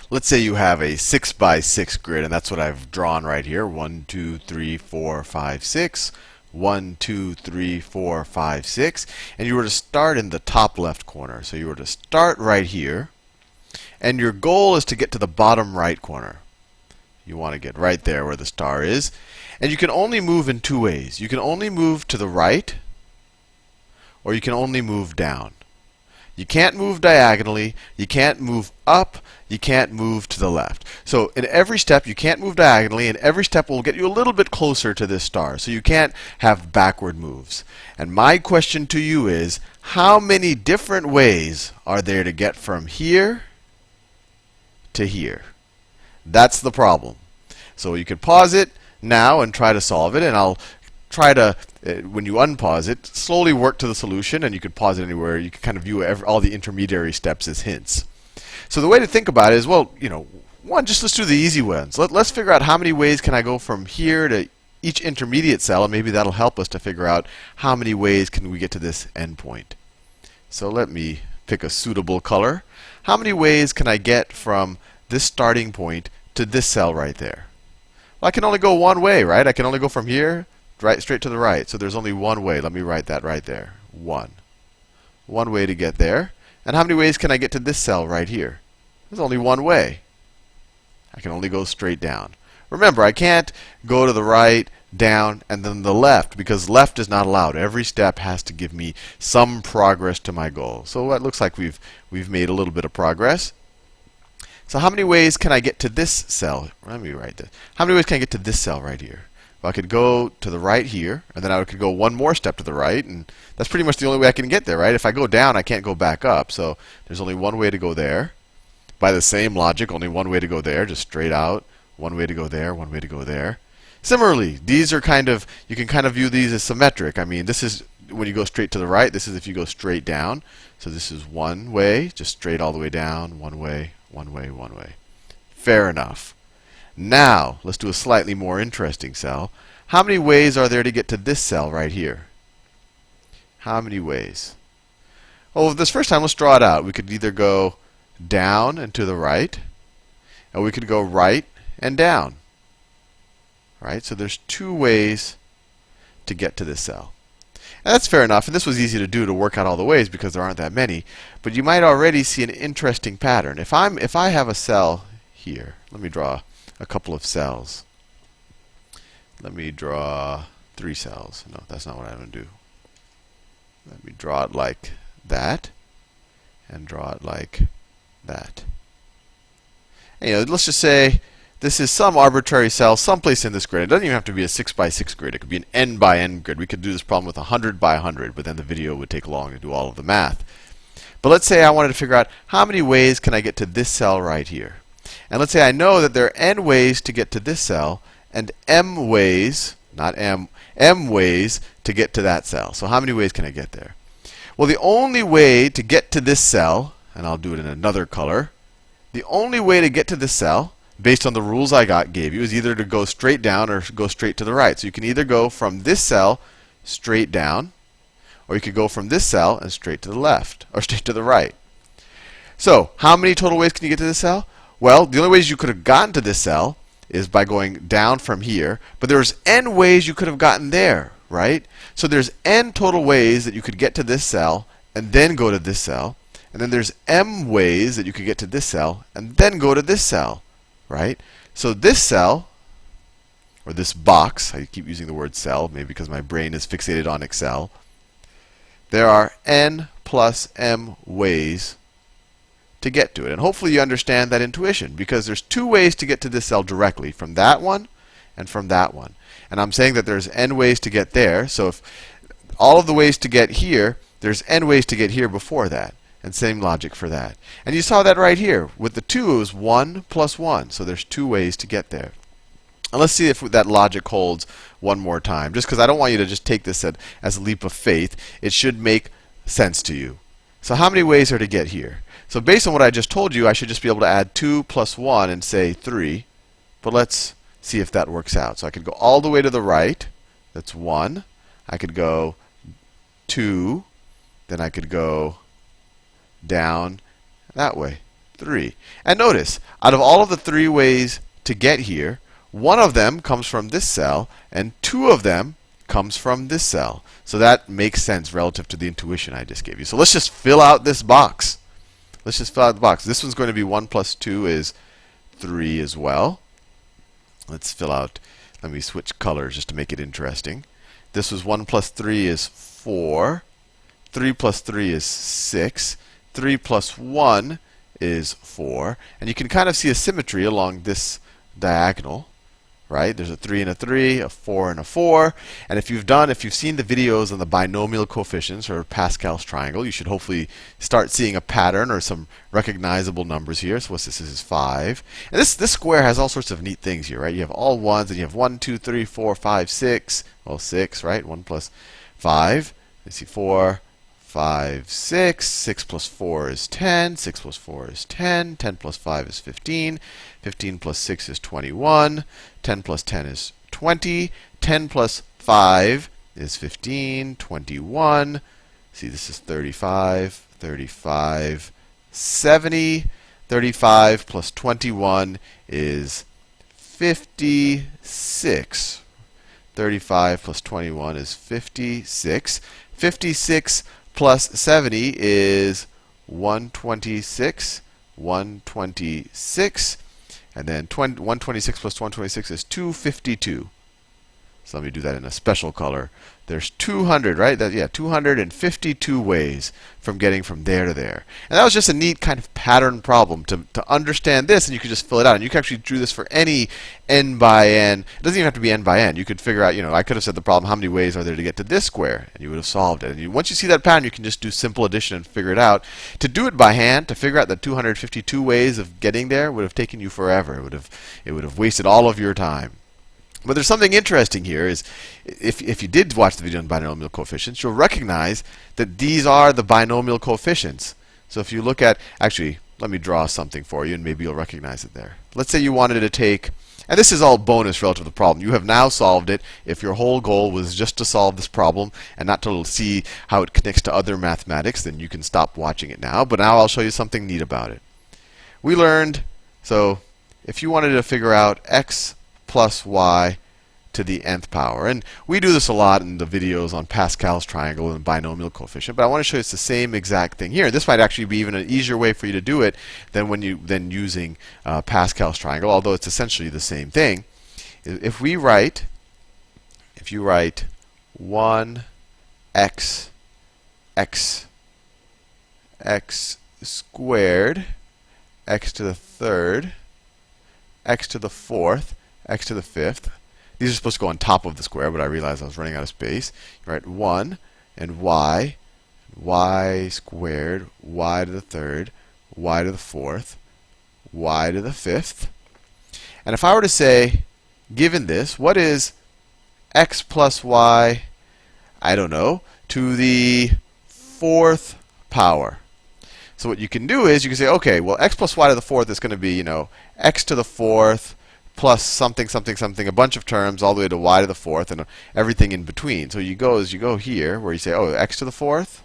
Let's say you have a 6 by 6 grid, and that's what I've drawn right here. 1, 2, 3, 4, 5, 6. 1, 2, 3, 4, 5, 6. And you were to start in the top left corner. So you were to start right here. And your goal is to get to the bottom right corner. You want to get right there where the star is. And you can only move in two ways. You can only move to the right, or you can only move down. You can't move diagonally, you can't move up, you can't move to the left. So in every step, you can't move diagonally, and every step will get you a little bit closer to this star. So you can't have backward moves. And my question to you is, how many different ways are there to get from here to here? That's the problem. So you can pause it now and try to solve it, and I'll try to, when you unpause it, slowly work to the solution, and you could pause it anywhere. You can kind of view all the intermediary steps as hints. So the way to think about it is, well, let's do the easy ones. Let's figure out how many ways can I go from here to each intermediate cell, and maybe that'll help us to figure out how many ways can we get to this endpoint. So let me pick a suitable color. How many ways can I get from this starting point to this cell right there? Well, I can only go one way, right? I can only go from here right straight to the right. So there's only one way. Let me write that right there. One way to get there. And how many ways can I get to this cell right here? There's only one way. I can only go straight down. Remember, I can't go to the right, down, and then the left, because left is not allowed. Every step has to give me some progress to my goal. So it looks like we've made a little bit of progress. So how many ways can I get to this cell? Let me write this. How many ways can I get to this cell right here? Well, I could go to the right here, and then I could go one more step to the right, and that's pretty much the only way I can get there, right? If I go down, I can't go back up. So there's only one way to go there. By the same logic, only one way to go there, just straight out. One way to go there, one way to go there. Similarly, these are you can kind of view these as symmetric. I mean, this is when you go straight to the right. This is if you go straight down. So this is one way, just straight all the way down. One way, one way, one way. Fair enough. Now, let's do a slightly more interesting cell. How many ways are there to get to this cell right here? How many ways? Well, this first time, let's draw it out. We could either go down and to the right, and we could go right and down. Right? So there's two ways to get to this cell. And that's fair enough, and this was easy to do to work out all the ways because there aren't that many. But you might already see an interesting pattern. If I have a cell here, let me draw a couple of cells. Let me draw 3 cells. No, that's not what I'm going to do. Let me draw it like that, and draw it like that. And, let's just say this is some arbitrary cell someplace in this grid. It doesn't even have to be a 6 by 6 grid. It could be an n by n grid. We could do this problem with 100 by 100, but then the video would take long to do all of the math. But let's say I wanted to figure out how many ways can I get to this cell right here. And let's say I know that there are n ways to get to this cell, and m ways, not m ways to get to that cell. So how many ways can I get there? Well, the only way to get to this cell, and I'll do it in another color, the only way to get to this cell, based on the rules I gave you, is either to go straight down or go straight to the right. So you can either go from this cell straight down, or you could go from this cell and straight to the left, or straight to the right. So how many total ways can you get to this cell? Well, the only ways you could have gotten to this cell is by going down from here, but there's n ways you could have gotten there, right? So there's n total ways that you could get to this cell and then go to this cell, and then there's m ways that you could get to this cell and then go to this cell, right? So this cell, or this box, I keep using the word cell, maybe because my brain is fixated on Excel, there are n plus m ways to get to it. And hopefully you understand that intuition, because there's 2 ways to get to this cell directly, from that one and from that one. And I'm saying that there's n ways to get there. So if all of the ways to get here, there's n ways to get here before that. And same logic for that. And you saw that right here. With the 2, it was 1 plus 1. So there's 2 ways to get there. And let's see if that logic holds one more time. Just because I don't want you to just take this as a leap of faith. It should make sense to you. So how many ways are to get here? So based on what I just told you, I should just be able to add 2 plus 1 and say 3. But let's see if that works out. So I could go all the way to the right. That's 1. I could go 2. Then I could go down that way. 3. And notice, out of all of the 3 ways to get here, one of them comes from this cell, and 2 of them comes from this cell. So that makes sense relative to the intuition I just gave you. So let's just fill out this box. Let's just fill out the box. This one's going to be 1 plus 2 is 3 as well. Let's fill out, let me switch colors just to make it interesting. This was 1 plus 3 is 4. 3 plus 3 is 6. 3 plus 1 is 4. And you can kind of see a symmetry along this diagonal, right? There's a 3 and a 3, a 4 and a 4. And if you've seen the videos on the binomial coefficients or Pascal's triangle, you should hopefully start seeing a pattern or some recognizable numbers here. So what's this? This is 5. And this square has all sorts of neat things here, right? You have all ones, and you have 1, 2, 3, 4, 5, 6. Well, 6, right? 1 plus 5. Let's see, 4, 5, 6. 6 plus 4 is 10. 6 plus 4 is 10. 10 plus 5 is 15. 15 plus 6 is 21. 10 plus 10 is 20. 10 plus 5 is 15. 21. See, this is 35. 35. 70. 35 plus 21 is 56. 35 plus 21 is 56. 56 plus 70 is 126. 126. And then 126 plus 126 is 252. So let me do that in a special color. There's 200, right? 252 ways from getting from there to there. And that was just a neat kind of pattern problem to understand this, and you could just fill it out. And you can actually do this for any n by n. It doesn't even have to be n by n. You could figure out, I could have said the problem, how many ways are there to get to this square? And you would have solved it. And once you see that pattern, you can just do simple addition and figure it out. To do it by hand, to figure out the 252 ways of getting there would have taken you forever. It would have wasted all of your time. But there's something interesting here is if you did watch the video on binomial coefficients, you'll recognize that these are the binomial coefficients. So if you look at, actually, let me draw something for you and maybe you'll recognize it there. Let's say you wanted to take, and this is all bonus relative to the problem. You have now solved it. If your whole goal was just to solve this problem and not to see how it connects to other mathematics, then you can stop watching it now. But now I'll show you something neat about it. We learned, so if you wanted to figure out x plus y to the nth power. And we do this a lot in the videos on Pascal's triangle and binomial coefficient, but I want to show you it's the same exact thing here. This might actually be even an easier way for you to do it than using Pascal's triangle, although it's essentially the same thing. If you write 1x squared, x to the third, x to the fourth, x to the fifth. These are supposed to go on top of the square, but I realized I was running out of space. You write 1 and y squared, y to the third, y to the fourth, y to the fifth. And if I were to say, given this, what is x plus y, I don't know, to the fourth power? So what you can do is you can say, okay, well, x plus y to the fourth is going to be, x to the fourth plus something, something, something, a bunch of terms all the way to y to the fourth and everything in between. So you go here where you say, oh, x to the fourth,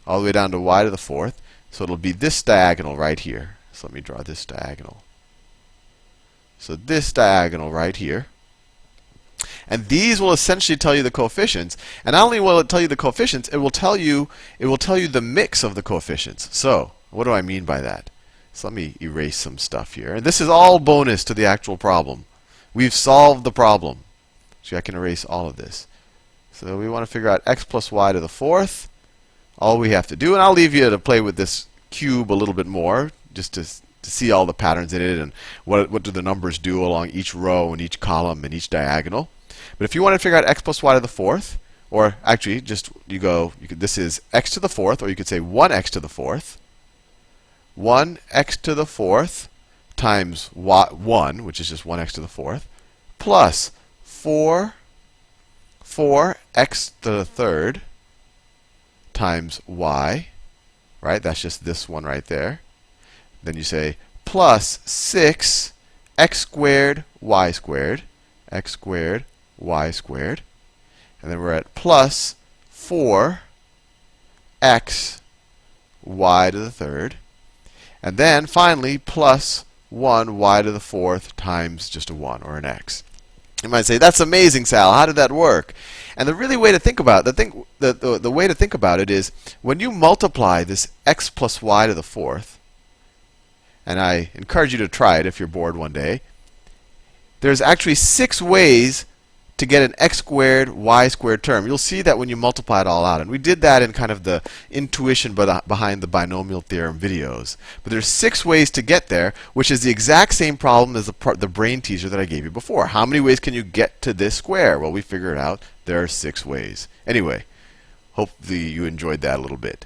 all the way down to y to the fourth. So it'll be this diagonal right here. So let me draw this diagonal. So this diagonal right here. And these will essentially tell you the coefficients. And not only will it tell you the coefficients, it will tell you the mix of the coefficients. So what do I mean by that? So let me erase some stuff here. And this is all bonus to the actual problem. We've solved the problem. So I can erase all of this. So we want to figure out x plus y to the fourth. All we have to do, and I'll leave you to play with this cube a little bit more, just to see all the patterns in it and what do the numbers do along each row and each column and each diagonal. But if you want to figure out x plus y to the fourth, or actually just this is x to the fourth, or you could say 1x to the fourth. 1x to the fourth times 1, which is just 1x to the fourth, plus 4x to the third times y, right? That's just this one right there. Then you say plus 6x squared, y squared, x squared, y squared. And then we're at plus 4x y to the third. And then finally, plus 1 y to the fourth times just a 1, or an x. You might say, that's amazing, Sal. How did that work? And the really way to think about it, the way to think about it is when you multiply this x plus y to the fourth, and I encourage you to try it if you're bored one day, there's actually 6 ways to get an x squared, y squared term. You'll see that when you multiply it all out. And we did that in kind of the intuition behind the binomial theorem videos. But there's 6 ways to get there, which is the exact same problem as the brain teaser that I gave you before. How many ways can you get to this square? Well, we figured out there are 6 ways. Anyway, hopefully you enjoyed that a little bit.